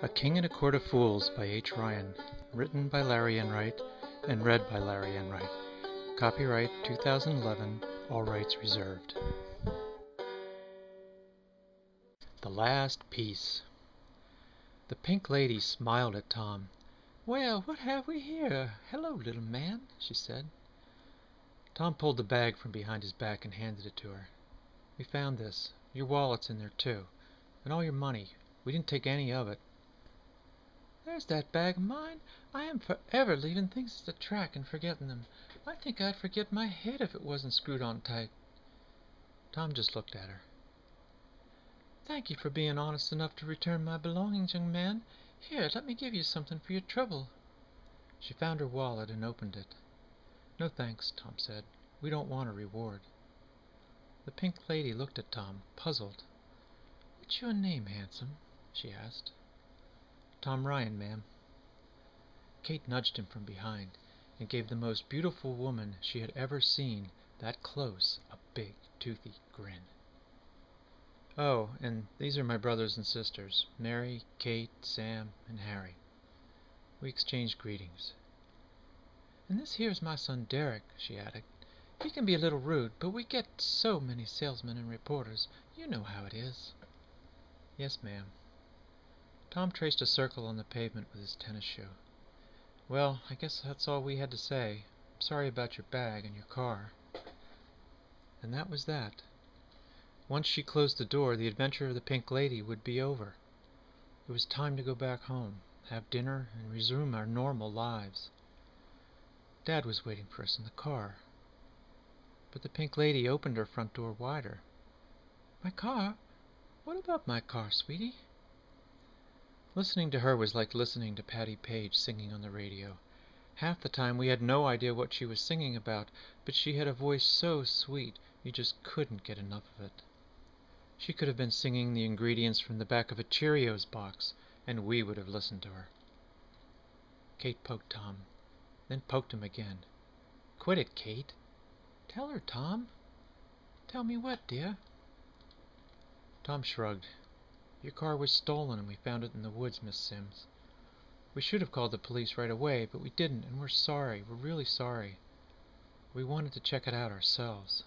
A King and a Court of Fools by H. Ryan. Written by Larry Enright and read by Larry Enright. Copyright 2011, all rights reserved. The Last Piece. The Pink Lady smiled at Tom. "Well, what have we here? Hello, little man," she said. Tom pulled the bag from behind his back and handed it to her. "We found this. Your wallet's in there, too. And all your money. We didn't take any of it." "There's that bag of mine. I am forever leaving things at the track and forgetting them. I think I'd forget my head if it wasn't screwed on tight." Tom just looked at her. "Thank you for being honest enough to return my belongings, young man. Here, let me give you something for your trouble." She found her wallet and opened it. "No thanks," Tom said. "We don't want a reward." The Pink Lady looked at Tom, puzzled. "What's your name, handsome?" she asked. "Tom Ryan, ma'am." Kate nudged him from behind and gave the most beautiful woman she had ever seen that close a big, toothy grin. "Oh, and these are my brothers and sisters, Mary, Kate, Sam, and Harry." We exchanged greetings. "And this here's my son Derek," she added. "He can be a little rude, but we get so many salesmen and reporters. You know how it is." "Yes, ma'am." Tom traced a circle on the pavement with his tennis shoe. "Well, I guess that's all we had to say. I'm sorry about your bag and your car." And that was that. Once she closed the door, the adventure of the Pink Lady would be over. It was time to go back home, have dinner, and resume our normal lives. Dad was waiting for us in the car. But the Pink Lady opened her front door wider. "My car? What about my car, sweetie?" Listening to her was like listening to Patti Page singing on the radio. Half the time we had no idea what she was singing about, but she had a voice so sweet you just couldn't get enough of it. She could have been singing the ingredients from the back of a Cheerios box, and we would have listened to her. Kate poked Tom, then poked him again. "Quit it, Kate." "Tell her, Tom." "Tell me what, dear?" Tom shrugged. "Your car was stolen and we found it in the woods, Miss Sims. We should have called the police right away, but we didn't, and we're sorry. We're really sorry. We wanted to check it out ourselves."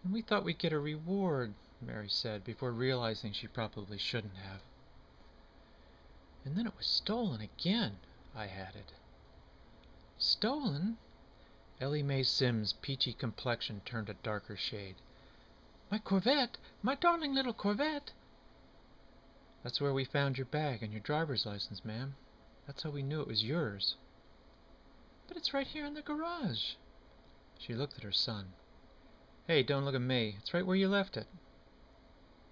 "And we thought we'd get a reward," Mary said, before realizing she probably shouldn't have. "And then it was stolen again," I added. "Stolen?" Ellie Mae Sims' peachy complexion turned a darker shade. "My Corvette! My darling little Corvette!" "That's where we found your bag and your driver's license, ma'am. That's how we knew it was yours." "But it's right here in the garage." She looked at her son. "Hey, don't look at me. It's right where you left it."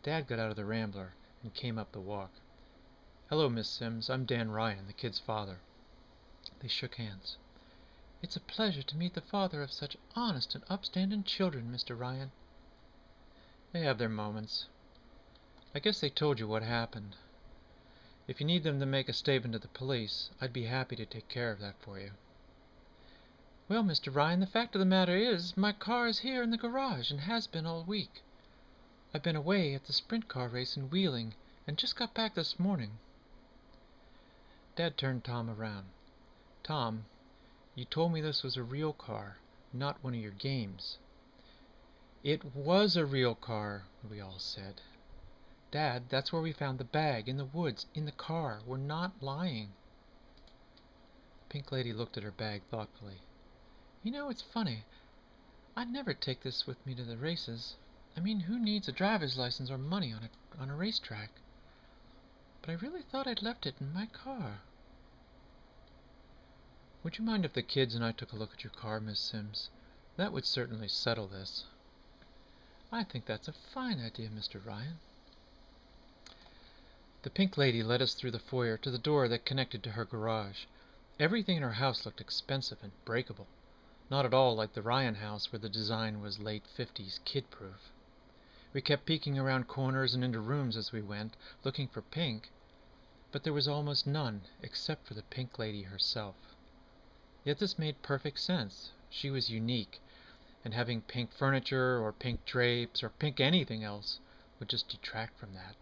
Dad got out of the Rambler and came up the walk. "Hello, Miss Sims. I'm Dan Ryan, the kid's father." They shook hands. "It's a pleasure to meet the father of such honest and upstanding children, Mr. Ryan." "They have their moments. I guess they told you what happened. If you need them to make a statement to the police, I'd be happy to take care of that for you." "Well, Mr. Ryan, the fact of the matter is, my car is here in the garage and has been all week. I've been away at the sprint car race in Wheeling and just got back this morning." Dad turned Tom around. "Tom, you told me this was a real car, not one of your games." "It was a real car," we all said. "Dad, that's where we found the bag, in the woods, in the car. We're not lying." The Pink Lady looked at her bag thoughtfully. "You know, it's funny. I'd never take this with me to the races. I mean, who needs a driver's license or money on a racetrack? But I really thought I'd left it in my car." "Would you mind if the kids and I took a look at your car, Miss Sims? That would certainly settle this." "I think that's a fine idea, Mr. Ryan." The Pink Lady led us through the foyer to the door that connected to her garage. Everything in her house looked expensive and breakable. Not at all like the Ryan house, where the design was late 50s kid-proof. We kept peeking around corners and into rooms as we went, looking for pink, but there was almost none, except for the Pink Lady herself. Yet this made perfect sense. She was unique, and having pink furniture or pink drapes or pink anything else would just detract from that.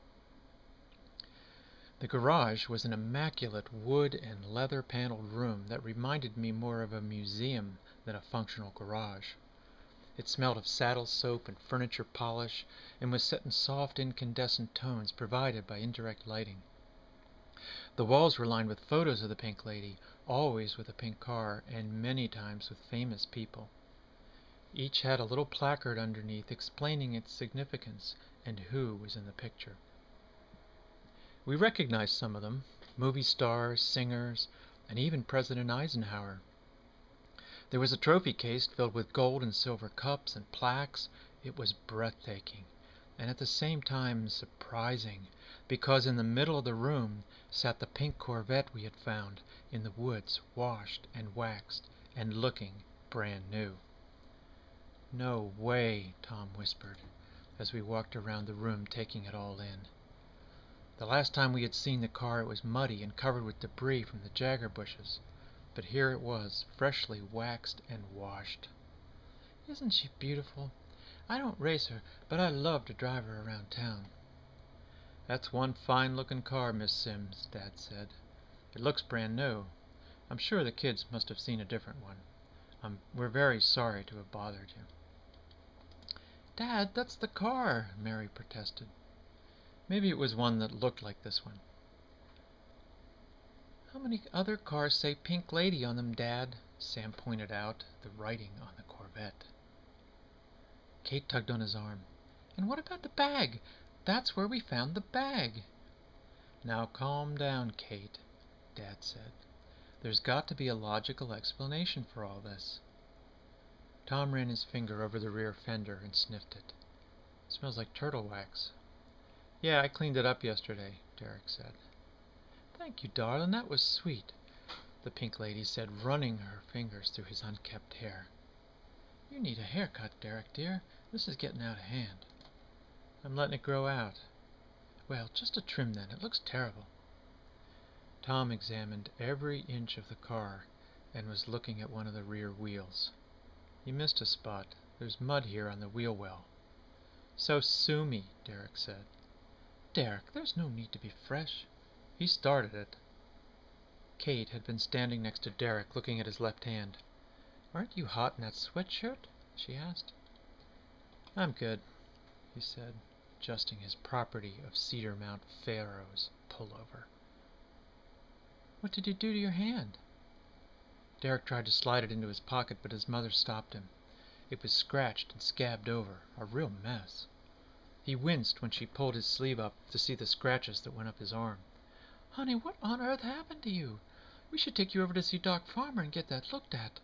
The garage was an immaculate wood and leather-paneled room that reminded me more of a museum than a functional garage. It smelled of saddle soap and furniture polish, and was set in soft incandescent tones provided by indirect lighting. The walls were lined with photos of the Pink Lady, always with a pink car, and many times with famous people. Each had a little placard underneath explaining its significance and who was in the picture. We recognized some of them, movie stars, singers, and even President Eisenhower. There was a trophy case filled with gold and silver cups and plaques. It was breathtaking, and at the same time surprising, because in the middle of the room sat the pink Corvette we had found in the woods, washed and waxed, and looking brand new. "No way," Tom whispered, as we walked around the room taking it all in. The last time we had seen the car it was muddy and covered with debris from the jagger bushes, but here it was, freshly waxed and washed. "Isn't she beautiful? I don't race her, but I love to drive her around town." "That's one fine-looking car, Miss Sims," Dad said. "It looks brand new. I'm sure the kids must have seen a different one. We're very sorry to have bothered you." "Dad, that's the car," Mary protested. "Maybe it was one that looked like this one." "How many other cars say Pink Lady on them, Dad?" Sam pointed out the writing on the Corvette. Kate tugged on his arm. "And what about the bag? That's where we found the bag." "Now calm down, Kate," Dad said. "There's got to be a logical explanation for all this." Tom ran his finger over the rear fender and sniffed it. "It smells like turtle wax." "Yeah, I cleaned it up yesterday," Derek said. "Thank you, darling. That was sweet," the Pink Lady said, running her fingers through his unkempt hair. "You need a haircut, Derek, dear. This is getting out of hand." "I'm letting it grow out." "Well, just a trim then. It looks terrible." Tom examined every inch of the car and was looking at one of the rear wheels. "You missed a spot. There's mud here on the wheel well." "So sue me," Derek said. "Derek, there's no need to be fresh." "He started it." Kate had been standing next to Derek, looking at his left hand. "Aren't you hot in that sweatshirt?" she asked. "I'm good," he said, adjusting his property of Cedar Mount Pharaoh's pullover. "What did you do to your hand?" Derek tried to slide it into his pocket, but his mother stopped him. It was scratched and scabbed over, a real mess. He winced when she pulled his sleeve up to see the scratches that went up his arm. "Honey, what on earth happened to you? We should take you over to see Doc Farmer and get that looked at."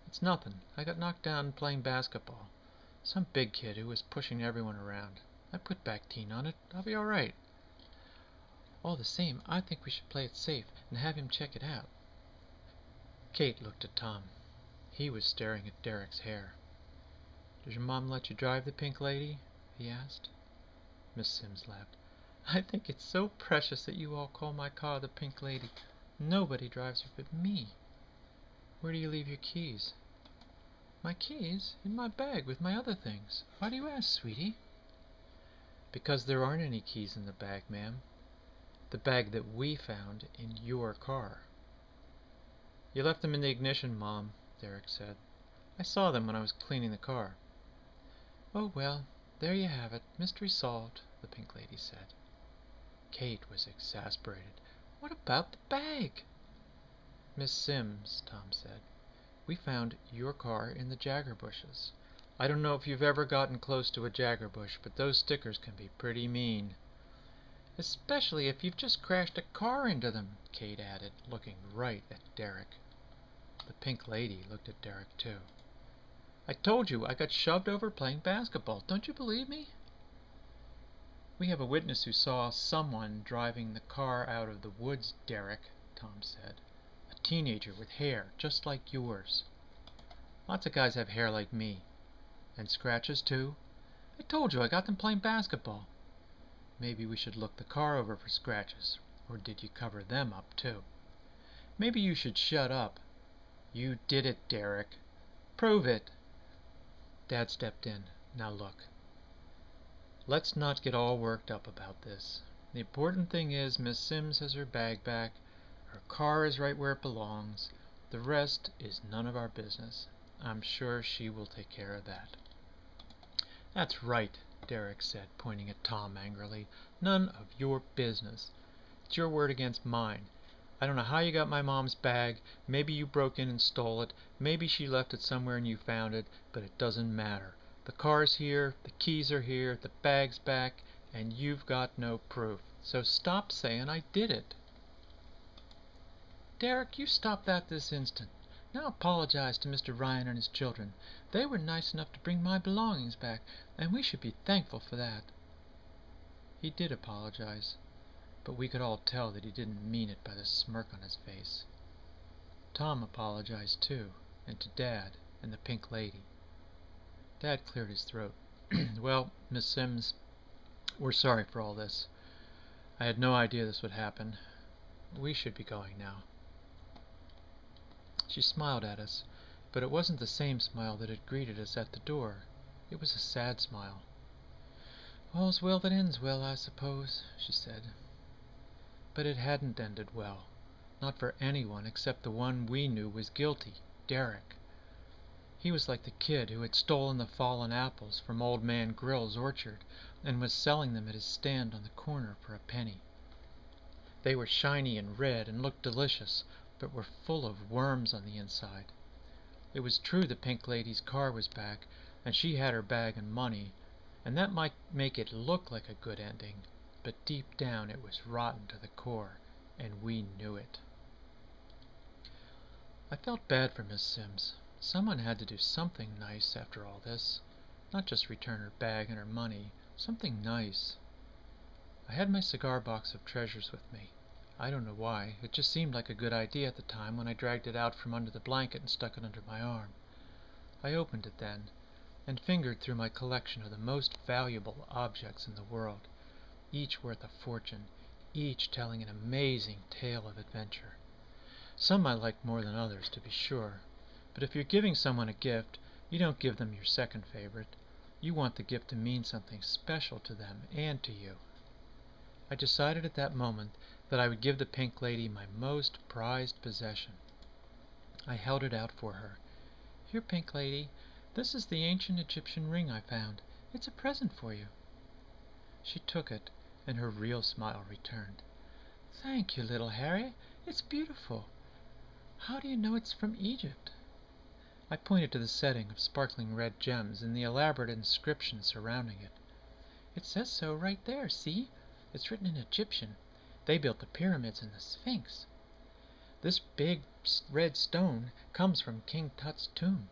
"It's nothing. I got knocked down playing basketball. Some big kid who was pushing everyone around. I put Bactine on it. I'll be all right." "All the same, I think we should play it safe and have him check it out." Kate looked at Tom. He was staring at Derek's hair. "Does your mom let you drive the Pink Lady?" he asked. Miss Sims laughed. "I think it's so precious that you all call my car the Pink Lady. Nobody drives her but me." "Where do you leave your keys?" "My keys? In my bag with my other things. Why do you ask, sweetie?" "Because there aren't any keys in the bag, ma'am. The bag that we found in your car." "You left them in the ignition, Mom," Derek said. "I saw them when I was cleaning the car." "Oh, well, there you have it. Mystery solved," the Pink Lady said. Kate was exasperated. "What about the bag?" "Miss Sims," Tom said, "we found your car in the jagger bushes. I don't know if you've ever gotten close to a jagger bush, but those stickers can be pretty mean." "Especially if you've just crashed a car into them," Kate added, looking right at Derek. The Pink Lady looked at Derek, too. "I told you I got shoved over playing basketball. Don't you believe me?" "We have a witness who saw someone driving the car out of the woods, Derek," Tom said. "A teenager with hair just like yours." "Lots of guys have hair like me." "And scratches, too?" "I told you I got them playing basketball." "Maybe we should look the car over for scratches. Or did you cover them up, too?" "Maybe you should shut up." "You did it, Derek." "Prove it." Dad stepped in. "Now look. Let's not get all worked up about this. The important thing is Miss Sims has her bag back. Her car is right where it belongs. The rest is none of our business. I'm sure she will take care of that." "That's right," Derek said, pointing at Tom angrily. "None of your business. It's your word against mine. I don't know how you got my mom's bag. Maybe you broke in and stole it. Maybe she left it somewhere and you found it. But it doesn't matter. The car's here, the keys are here, the bag's back, and you've got no proof. So stop saying I did it." "Derek, you stop that this instant. Now apologize to Mr. Ryan and his children. They were nice enough to bring my belongings back, and we should be thankful for that." He did apologize, but we could all tell that he didn't mean it by the smirk on his face. Tom apologized too, and to Dad and the Pink Lady. Dad cleared his throat. "Well, Miss Sims, we're sorry for all this. I had no idea this would happen. We should be going now." She smiled at us, but it wasn't the same smile that had greeted us at the door. It was a sad smile. "All's well that ends well, I suppose," she said. But it hadn't ended well. Not for anyone except the one we knew was guilty, Derek. He was like the kid who had stolen the fallen apples from Old Man Grill's orchard and was selling them at his stand on the corner for a penny. They were shiny and red and looked delicious, but were full of worms on the inside. It was true the Pink Lady's car was back, and she had her bag and money, and that might make it look like a good ending, but deep down it was rotten to the core, and we knew it. I felt bad for Miss Sims. Someone had to do something nice after all this. Not just return her bag and her money. Something nice. I had my cigar box of treasures with me. I don't know why. It just seemed like a good idea at the time when I dragged it out from under the blanket and stuck it under my arm. I opened it then, and fingered through my collection of the most valuable objects in the world, each worth a fortune, each telling an amazing tale of adventure. Some I liked more than others, to be sure, but if you're giving someone a gift, you don't give them your second favorite. You want the gift to mean something special to them and to you. I decided at that moment that I would give the Pink Lady my most prized possession. I held it out for her. "Here, Pink Lady, this is the ancient Egyptian ring I found. It's a present for you." She took it, and her real smile returned. "Thank you, little Harry. It's beautiful. How do you know it's from Egypt?" I pointed to the setting of sparkling red gems and the elaborate inscription surrounding it. "It says so right there, see? It's written in Egyptian. They built the pyramids and the Sphinx. This big red stone comes from King Tut's tomb."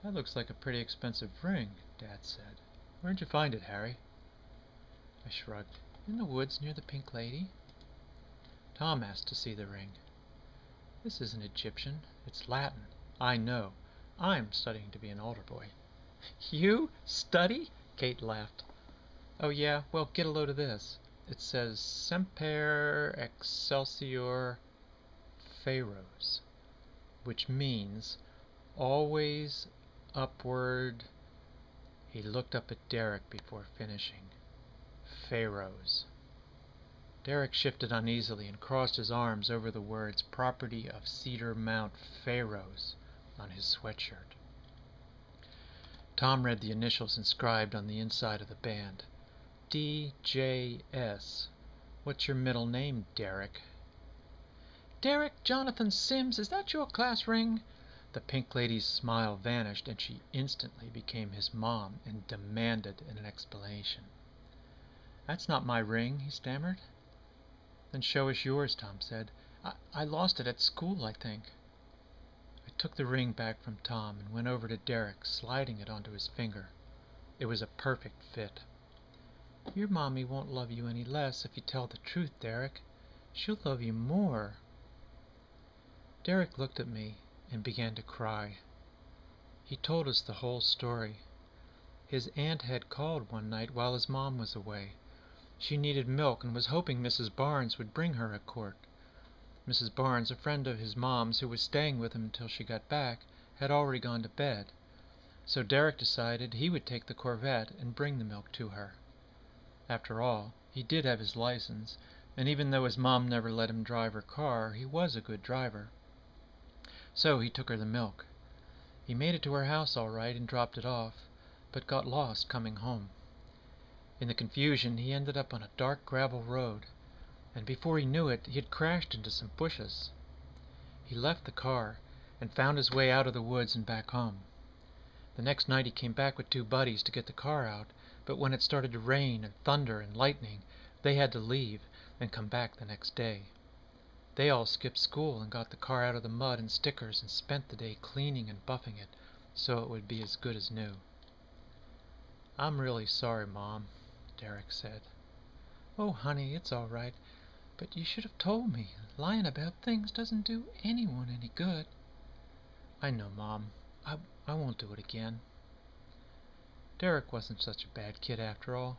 "That looks like a pretty expensive ring," Dad said. "Where'd you find it, Harry?" I shrugged. "In the woods near the Pink Lady." Tom asked to see the ring. "This isn't Egyptian. It's Latin. I know. I'm studying to be an altar boy." "You study?" Kate laughed. "Oh yeah? Well, get a load of this. It says Semper Excelsior Pharos, which means always upward." He looked up at Derek before finishing. Pharaohs. Derek shifted uneasily and crossed his arms over the words "Property of Cedar Mount Pharaohs" on his sweatshirt. Tom read the initials inscribed on the inside of the band. D.J.S. "What's your middle name, Derek?" "Derek Jonathan Sims, is that your class ring?" The Pink Lady's smile vanished, and she instantly became his mom and demanded an explanation. "That's not my ring," he stammered. "Then show us yours," Tom said. I lost it at school, I think." I took the ring back from Tom and went over to Derek, sliding it onto his finger. It was a perfect fit. "Your mommy won't love you any less if you tell the truth, Derek. She'll love you more." Derek looked at me and began to cry. He told us the whole story. His aunt had called one night while his mom was away. She needed milk and was hoping Mrs. Barnes would bring her a quart. Mrs. Barnes, a friend of his mom's who was staying with him until she got back, had already gone to bed. So Derek decided he would take the Corvette and bring the milk to her. After all, He did have his license, and even though his mom never let him drive her car, he was a good driver. So he took her the milk. He made it to her house all right and dropped it off, but got lost coming home. In the confusion, he ended up on a dark gravel road, and before he knew it, he had crashed into some bushes. He left the car and found his way out of the woods and back home. The next night he came back with two buddies to get the car out, but when it started to rain and thunder and lightning, they had to leave and come back the next day. They all skipped school and got the car out of the mud and stickers and spent the day cleaning and buffing it so it would be as good as new. "I'm really sorry, Mom," Derek said. "Oh, honey, it's all right. But you should have told me. Lying about things doesn't do anyone any good." "I know, Mom. I won't do it again." Derek wasn't such a bad kid after all.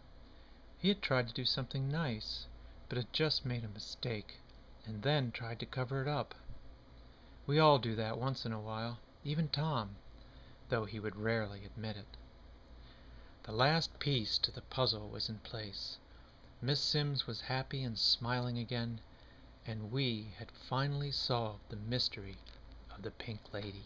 He had tried to do something nice, but had just made a mistake, and then tried to cover it up. We all do that once in a while, even Tom, though he would rarely admit it. The last piece to the puzzle was in place. Miss Sims was happy and smiling again, and we had finally solved the mystery of the Pink Lady.